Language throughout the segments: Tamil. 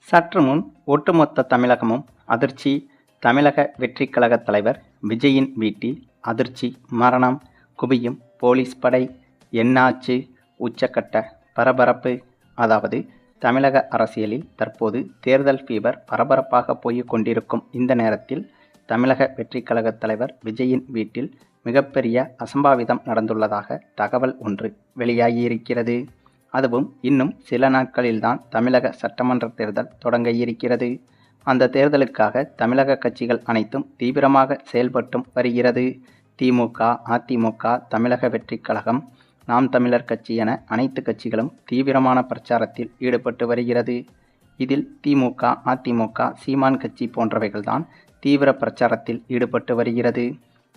சற்று முன் ஒட்டுமொத்த தமிழகமும் அதிர்ச்சி. தமிழக வெற்றிக் கழக தலைவர் விஜயின் வீட்டில் அதிர்ச்சி, மரணம், குவியும் போலீஸ் படை. என்னாச்சு? உச்சக்கட்ட பரபரப்பு. அதாவது, தமிழக அரசியலில் தற்போது தேர்தல் ஃபீவர் பரபரப்பாக போய்க் கொண்டிருக்கும் இந்த நேரத்தில் தமிழக வெற்றிக் கழக தலைவர் விஜயின் வீட்டில் மிகப்பெரிய அசம்பாவிதம் நடந்துள்ளதாக தகவல் ஒன்று வெளியாகியிருக்கிறது. அதுவும் இன்னும் சில நாட்களில்தான் தமிழக சட்டமன்ற தேர்தல் தொடங்க இருக்கிறது. அந்த தேர்தலுக்காக தமிழக கட்சிகள் அனைத்தும் தீவிரமாக செயல்பட்டும் வருகிறது. திமுக, அதிமுக, தமிழக வெற்றிக் கழகம், நாம் தமிழர் கட்சி என அனைத்து கட்சிகளும் தீவிரமான பிரச்சாரத்தில் ஈடுபட்டு வருகிறது. இதில் திமுக, அதிமுக, சீமான் கட்சி போன்றவைகள்தான் தீவிர பிரச்சாரத்தில் ஈடுபட்டு வருகிறது.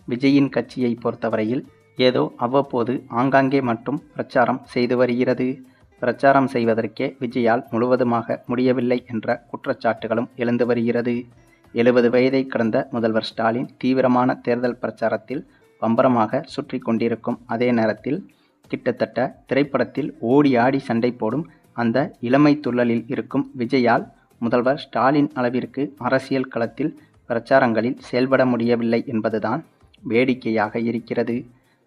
விஜயின் கட்சியை பொறுத்தவரையில் ஏதோ அவ்வப்போது ஆங்காங்கே மட்டும் பிரச்சாரம் செய்து வருகிறது. பிரச்சாரம் செய்வதற்கே விஜயால் முழுவதுமாக முடியவில்லை என்ற குற்றச்சாட்டுகளும் எழுந்து வருகிறது. 70 வயதை கடந்த முதல்வர் ஸ்டாலின் தீவிரமான தேர்தல் பிரச்சாரத்தில் பம்பரமாக சுற்றி கொண்டிருக்கும் அதே நேரத்தில் கிட்டத்தட்ட திரைப்படத்தில் ஓடி ஆடி சண்டை போடும் அந்த இளமை துள்ளலில் இருக்கும் விஜயால் முதல்வர் ஸ்டாலின் அளவிற்கு அரசியல் களத்தில் பிரச்சாரங்களில் செயல்பட முடியவில்லை என்பதுதான் வேடிக்கையாக இருக்கிறது.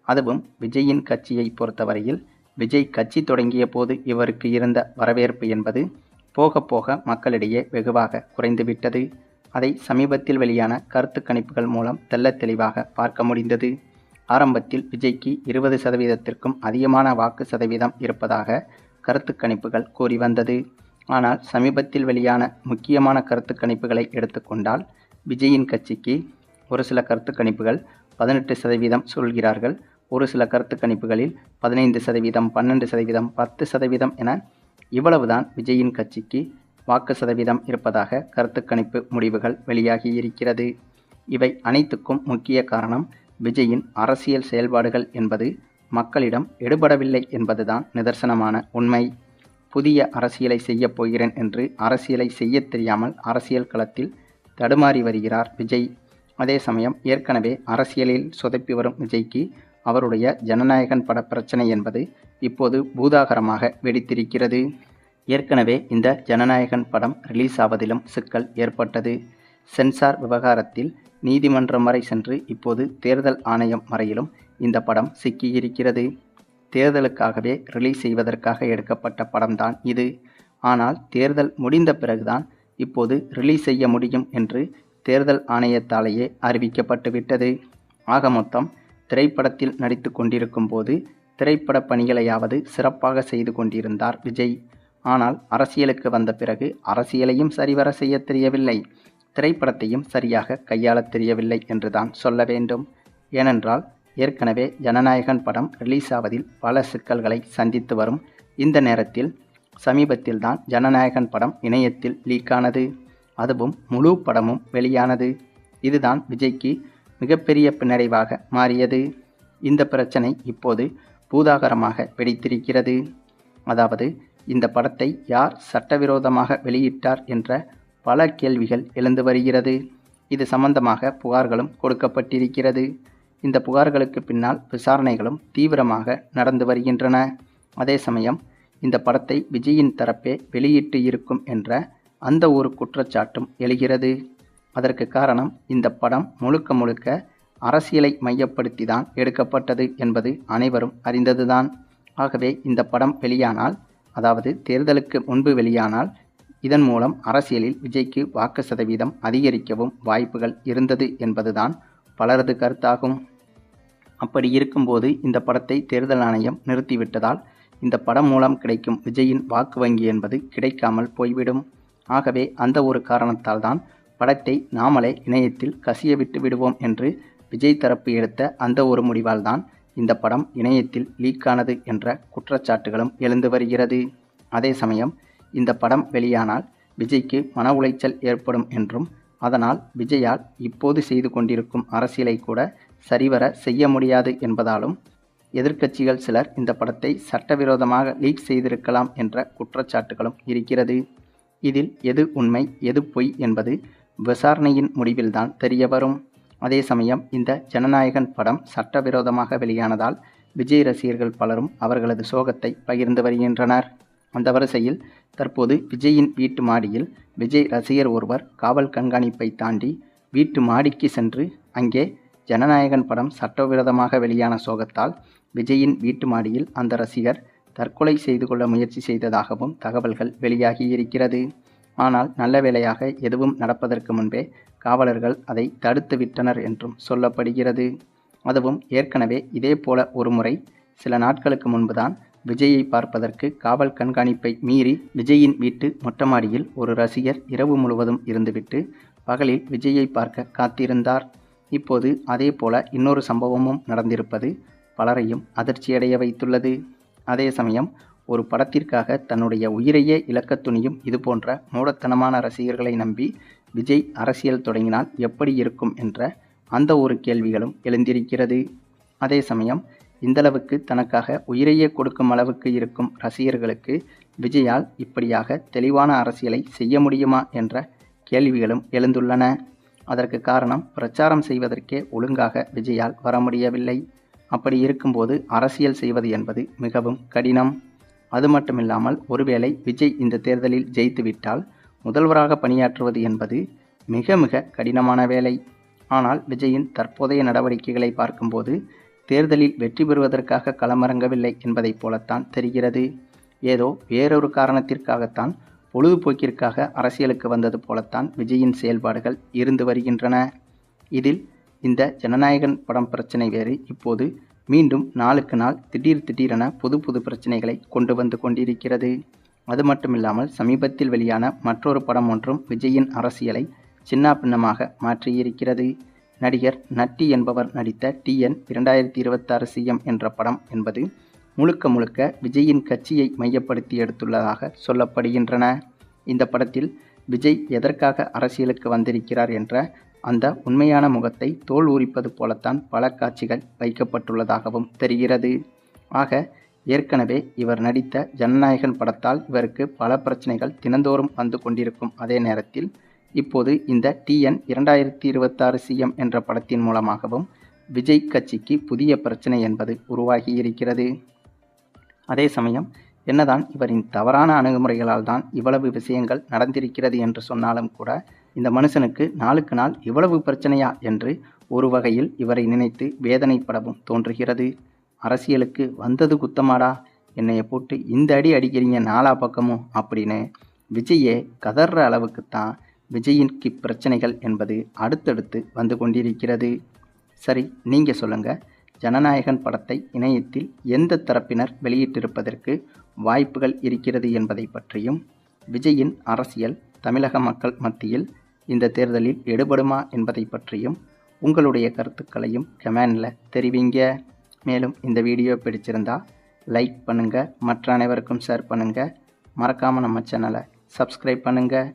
அதுவும் விஜயின் கட்சியை பொறுத்தவரையில் விஜய் கட்சி தொடங்கிய போது இவருக்கு இருந்த வரவேற்பு என்பது போக போக மக்களிடையே வெகுவாக குறைந்துவிட்டது. அதை சமீபத்தில் வெளியான கருத்து கணிப்புகள் மூலம் தெள்ளத் தெளிவாக பார்க்க முடிந்தது. ஆரம்பத்தில் விஜய்க்கு 20%த்திற்கும் அதிகமான வாக்கு சதவீதம் இருப்பதாக கருத்து கணிப்புகள் கூறி வந்தது. ஆனால் சமீபத்தில் வெளியான முக்கியமான கருத்து கணிப்புகளை எடுத்துக்கொண்டால் விஜயின் கட்சிக்கு ஒரு சில கருத்து கணிப்புகள் 18% சொல்கிறார்கள். ஒரு சில கருத்து கணிப்புகளில் 15%, 12%, 10% என இவ்வளவுதான் விஜயின் கட்சிக்கு வாக்கு சதவீதம் இருப்பதாக கருத்து கணிப்பு முடிவுகள் வெளியாகியிருக்கிறது. இவை அனைத்துக்கும் முக்கிய காரணம் விஜயின் அரசியல் செயல்பாடுகள் என்பது மக்களிடம் எடுபடவில்லை என்பதுதான் நிதர்சனமான உண்மை. புதிய அரசியலை செய்யப் போகிறேன் என்று அரசியலை செய்ய தெரியாமல் அரசியல் களத்தில் தடுமாறி வருகிறார் விஜய். அதே சமயம் ஏற்கனவே அரசியலில் சொதப்பி வரும் விஜய்க்கு அவருடைய ஜனநாயகன் பட பிரச்சனை என்பது இப்போது பூதாகரமாக வெடித்திருக்கிறது. ஏற்கனவே இந்த ஜனநாயகன் படம் ரிலீஸ் ஆவதிலும் சிக்கல் ஏற்பட்டது. சென்சார் விவகாரத்தில் நீதிமன்றம் வரை சென்று இப்போது தேர்தல் ஆணையம் வரையிலும் இந்த படம் சிக்கியிருக்கிறது. தேர்தலுக்காகவே ரிலீஸ் செய்வதற்காக எடுக்கப்பட்ட படம்தான் இது. ஆனால் தேர்தல் முடிந்த பிறகுதான் இப்போது ரிலீஸ் செய்ய முடியும் என்று தேர்தல் ஆணையத்தாலேயே அறிவிக்கப்பட்டுவிட்டது. ஆக மொத்தம் திரைப்படத்தில் நடித்து கொண்டிருக்கும் போது திரைப்பட பணிகளையாவது சிறப்பாக செய்து கொண்டிருந்தார் விஜய். ஆனால் அரசியலுக்கு வந்த பிறகு அரசியலையும் சரிவர செய்ய தெரியவில்லை, திரைப்படத்தையும் சரியாக கையாளத் தெரியவில்லை என்றுதான் சொல்ல வேண்டும். ஏனென்றால் ஏற்கனவே ஜனநாயகன் படம் ரிலீஸ் ஆவதில் பல சிக்கல்களை சந்தித்து வரும் இந்த நேரத்தில் சமீபத்தில்தான் ஜனநாயகன் படம் இணையத்தில் லீக்கானது. அதுவும் முழு படமும் வெளியானது. இதுதான் விஜய்க்கு மிகப்பெரிய பின்னடைவாக மாறியது. இந்த பிரச்சனை இப்போது பூதாகரமாக வெடித்திருக்கிறது. அதாவது, இந்த படத்தை யார் சட்டவிரோதமாக வெளியிட்டார் என்ற பல கேள்விகள் எழுந்து வருகிறது. இது சம்பந்தமாக புகார்களும் கொடுக்கப்பட்டிருக்கிறது. இந்த புகார்களுக்கு பின்னால் விசாரணைகளும் தீவிரமாக நடந்து வருகின்றன. அதே சமயம் இந்த படத்தை விஜயின் தரப்பே வெளியிட்டு இருக்கும் என்ற அந்த ஒரு குற்றச்சாட்டும் எழுகிறது. அதற்கு காரணம் இந்த படம் முழுக்க முழுக்க அரசியலை மையப்படுத்தி தான் எடுக்கப்பட்டது என்பது அனைவரும் அறிந்ததுதான். ஆகவே இந்த படம் வெளியானால், அதாவது தேர்தலுக்கு முன்பு வெளியானால், இதன் மூலம் அரசியலில் விஜய்க்கு வாக்கு சதவீதம் அதிகரிக்கவும் வாய்ப்புகள் இருந்தது என்பதுதான் பலரது கருத்தாகும். அப்படி இருக்கும்போது இந்த படத்தை தேர்தல் ஆணையம் நிறுத்திவிட்டதால் இந்த படம் மூலம் கிடைக்கும் விஜயின் வாக்கு வங்கி என்பது கிடைக்காமல் போய்விடும். ஆகவே அந்த ஒரு காரணத்தால் தான் படத்தை நாமளே இணையத்தில் கசிய விட்டு விடுவோம் என்று விஜய் தரப்பு எடுத்த அந்த ஒரு முடிவால் தான் இந்த படம் இணையத்தில் லீக்கானது என்ற குற்றச்சாட்டுகளும் எழுந்து வருகிறது. அதே சமயம் இந்த படம் வெளியானால் விஜய்க்கு மன உளைச்சல் ஏற்படும் என்றும், அதனால் விஜயால் இப்போது செய்து கொண்டிருக்கும் அரசியலை கூட சரிவர செய்ய முடியாது என்பதாலும் எதிர்க்கட்சிகள் சிலர் இந்த படத்தை சட்டவிரோதமாக லீக் செய்திருக்கலாம் என்ற குற்றச்சாட்டுகளும் இருக்கிறது. இதில் எது உண்மை எது பொய் என்பது விசாரணையின் முடிவில்தான் தெரிய வரும். அதே சமயம் இந்த ஜனநாயகன் படம் சட்டவிரோதமாக வெளியானதால் விஜய் ரசிகர்கள் பலரும் அவர்களது சோகத்தை பகிர்ந்து வருகின்றனர். அந்த வரிசையில் தற்போது விஜயின் வீட்டு மாடியில் விஜய் ரசிகர் ஒருவர் காவல் கண்காணிப்பை தாண்டி வீட்டு மாடிக்கு சென்று அங்கே ஜனநாயகன் படம் சட்டவிரோதமாக வெளியான சோகத்தால் விஜயின் வீட்டு மாடியில் அந்த ரசிகர் தற்கொலை செய்து கொள்ள முயற்சி செய்ததாகவும் தகவல்கள் வெளியாகியிருக்கிறது. ஆனால் நல்ல வேளையாக எதுவும் நடப்பதற்கு முன்பே காவலர்கள் அதை தடுத்து விட்டனர் என்றும் சொல்லப்படுகிறது. அதுவும் ஏற்கனவே இதேபோல ஒருமுறை சில நாட்களுக்கு முன்புதான் விஜயை பார்ப்பதற்கு காவல் கண்காணிப்பை மீறி விஜயின் வீட்டு மொட்டை மாடியில் ஒரு ரசிகர் இரவு முழுவதும் இருந்துவிட்டு பகலில் விஜயை பார்க்க காத்திருந்தார். இப்போது அதே போல இன்னொரு சம்பவமும் நடந்திருப்பது பலரையும் அதிர்ச்சியடைய வைத்துள்ளது. அதே சமயம் ஒரு படத்திற்காக தன்னுடைய உயிரையே இழக்கத் துணியும் இதுபோன்ற மூடத்தனமான ரசிகர்களை நம்பி விஜய் அரசியல் தொடங்கினால் எப்படி இருக்கும் என்ற அந்த ஒரு கேள்விகளும் எழுந்திருக்கிறது. அதே சமயம் இந்தளவுக்கு தனக்காக உயிரையே கொடுக்கும் அளவுக்கு இருக்கும் ரசிகர்களுக்கு விஜயால் இப்படியாக தெளிவான அரசியலை செய்ய முடியுமா என்ற கேள்விகளும் எழுந்துள்ளன. அதற்கு காரணம் பிரச்சாரம் செய்வதற்கே ஒழுங்காக விஜயால் வர முடியவில்லை. அப்படி இருக்கும்போது அரசியல் செய்வது என்பது மிகவும் கடினம். அது மட்டுமில்லாமல் ஒருவேளை விஜய் இந்த தேர்தலில் ஜெயித்துவிட்டால் முதல்வராக பணியாற்றுவது என்பது மிக மிக கடினமான வேலை. ஆனால் விஜயின் தற்போதைய நடவடிக்கைகளை பார்க்கும்போது தேர்தலில் வெற்றி பெறுவதற்காக களமிறங்கவில்லை என்பதைப் போலத்தான் தெரிகிறது. ஏதோ வேறொரு காரணத்திற்காகத்தான் பொழுதுபோக்கிற்காக அரசியலுக்கு வந்தது போலத்தான் விஜயின் செயல்பாடுகள் இருந்து வருகின்றன. இதில் இந்த ஜனநாயகன் படம் பிரச்சனை வேறு இப்போது மீண்டும் நாளுக்கு நாள் திடீரென புது புது பிரச்சனைகளை கொண்டு வந்து கொண்டிருக்கிறது. அது மட்டுமில்லாமல் சமீபத்தில் வெளியான மற்றொரு படம் ஒன்றும் விஜயின் அரசியலை சின்னாபின்னமாக மாற்றியிருக்கிறது. நடிகர் நட்டி என்பவர் நடித்த TN 2026 CM என்ற படம் என்பது முழுக்க முழுக்க விஜயின் கட்சியை மையப்படுத்தி எடுத்துள்ளதாக சொல்லப்படுகின்றன. இந்த படத்தில் விஜய் எதற்காக அரசியலுக்கு வந்திருக்கிறார் என்ற அந்த உண்மையான முகத்தை தோல் உரிப்பது போலத்தான் பல காட்சிகள் வைக்கப்பட்டுள்ளதாகவும் தெரிகிறது. ஆக ஏற்கனவே இவர் நடித்த ஜனநாயகன் படத்தால் இவருக்கு பல பிரச்சனைகள் தினந்தோறும் வந்து கொண்டிருக்கும் அதே நேரத்தில் இப்போது இந்த TN 2026 CM என்ற படத்தின் மூலமாகவும் விஜய் கட்சிக்கு புதிய பிரச்சனை என்பது உருவாகியிருக்கிறது. அதே சமயம் என்னதான் இவரின் தவறான அணுகுமுறைகளால் தான் இவ்வளவு விஷயங்கள் நடந்திருக்கிறது என்று சொன்னாலும் கூட இந்த மனுஷனுக்கு நாளுக்கு நாள் இவ்வளவு பிரச்சனையா என்று ஒரு வகையில் இவரை நினைத்து வேதனைப்படவும் தோன்றுகிறது. அரசியலுக்கு வந்தது குத்தமாடா, என்னைய போட்டு இந்த அடி அடிக்கிறீங்க நாலா பக்கமும் அப்படின்னு விஜயே கதற அளவுக்குத்தான் விஜயின்க்கு பிரச்சனைகள் என்பது அடுத்தடுத்து வந்து கொண்டிருக்கிறது. சரி, நீங்கள் சொல்லுங்கள், ஜனநாயகன் படத்தை இணையத்தில் எந்த தரப்பினர் வெளியிட்டிருப்பதற்கு வாய்ப்புகள் இருக்கிறது என்பதை பற்றியும் விஜயின் அரசியல் தமிழக மக்கள் மத்தியில் இந்த தேர்தலில் எடுபடுமா என்பதை பற்றியும் உங்களுடைய கருத்துக்களையும் கமெண்டில் தெரிவிங்க. மேலும் இந்த வீடியோ பிடிச்சிருந்தா லைக் பண்ணுங்கள், மற்ற அனைவருக்கும் ஷேர் பண்ணுங்கள், மறக்காமல் நம்ம சேனலை சப்ஸ்கிரைப் பண்ணுங்கள்.